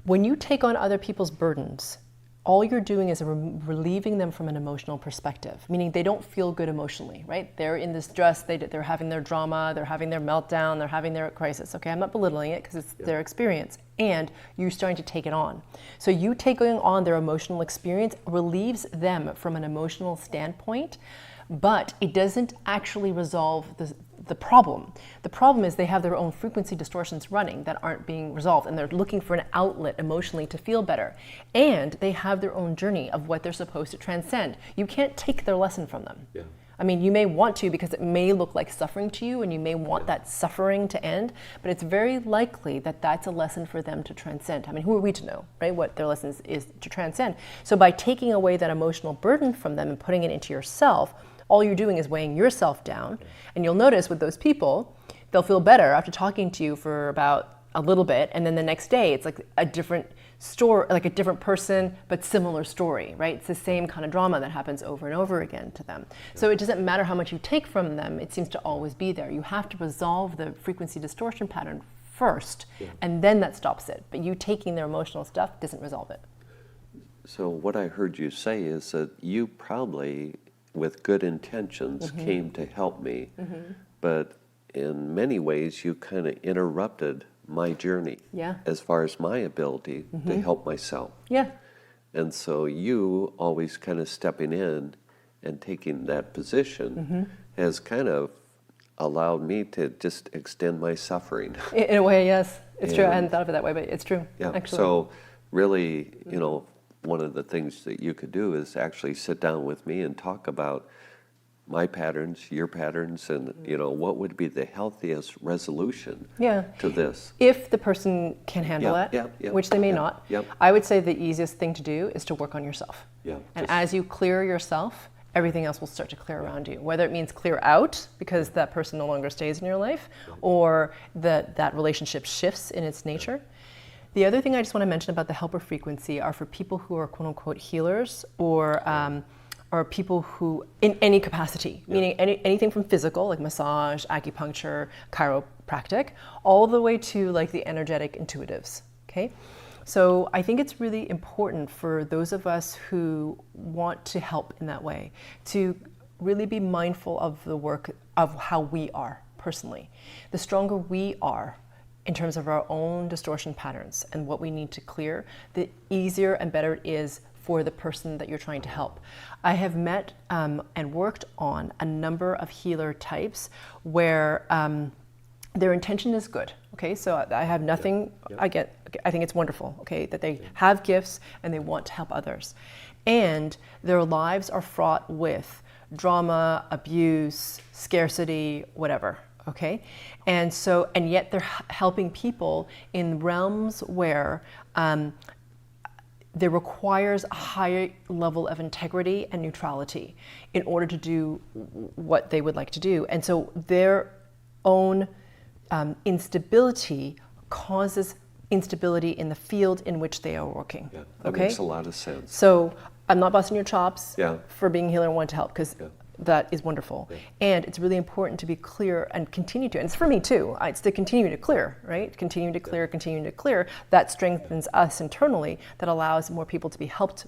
When you take on other people's burdens, all you're doing is relieving them from an emotional perspective, meaning they don't feel good emotionally, right? They're in this stress, they're having their drama, they're having their meltdown, they're having their crisis. Okay, I'm not belittling it because it's their experience, and you're starting to take it on. So you taking on their emotional experience relieves them from an emotional standpoint, but it doesn't actually resolve the problem. The problem is they have their own frequency distortions running that aren't being resolved, and they're looking for an outlet emotionally to feel better. And they have their own journey of what they're supposed to transcend. You can't take their lesson from them. Yeah. I mean, you may want to because it may look like suffering to you and you may want that suffering to end, but it's very likely that that's a lesson for them to transcend. I mean, who are we to know, right, what their lesson is to transcend? So by taking away that emotional burden from them and putting it into yourself, all you're doing is weighing yourself down. And you'll notice with those people, they'll feel better after talking to you for about a little bit. And then the next day, it's like a different story, like a different person, but similar story, right? It's the same kind of drama that happens over and over again to them. So it doesn't matter how much you take from them, it seems to always be there. You have to resolve the frequency distortion pattern first, and then that stops it. But you taking their emotional stuff doesn't resolve it. So what I heard you say is that you probably, with good intentions, came to help me, but in many ways you kind of interrupted my journey as far as my ability to help myself. Yeah. And so you always kind of stepping in and taking that position has kind of allowed me to just extend my suffering. In a way, yes. It's true. I hadn't thought of it that way, but it's true, actually. So really, you know, one of the things that you could do is actually sit down with me and talk about my patterns, your patterns, and you know, what would be the healthiest resolution to this. If the person can handle it, which they may not, I would say the easiest thing to do is to work on yourself. And as you clear yourself, everything else will start to clear around you. Whether it means clear out because that person no longer stays in your life, or that relationship shifts in its nature. The other thing I just want to mention about the helper frequency are for people who are quote unquote healers or people who, in any capacity, meaning anything from physical, like massage, acupuncture, chiropractic, all the way to like the energetic intuitives, okay? So I think it's really important for those of us who want to help in that way to really be mindful of the work of how we are personally. The stronger we are, in terms of our own distortion patterns and what we need to clear, the easier and better it is for the person that you're trying to help. I have met and worked on a number of healer types where their intention is good. Okay, so I have nothing, I think it's wonderful, okay, that they have gifts and they want to help others. And their lives are fraught with drama, abuse, scarcity, whatever. Okay, and yet they're helping people in realms where there requires a higher level of integrity and neutrality in order to do what they would like to do. And so their own instability causes instability in the field in which they are working. That makes a lot of sense. So I'm not busting your chops for being a healer and wanting to help, because that is wonderful. And it's really important to be clear and continue to, and it's for me too, it's to continue to clear, right? Continue to clear, continue to clear. That strengthens us internally, that allows more people to be helped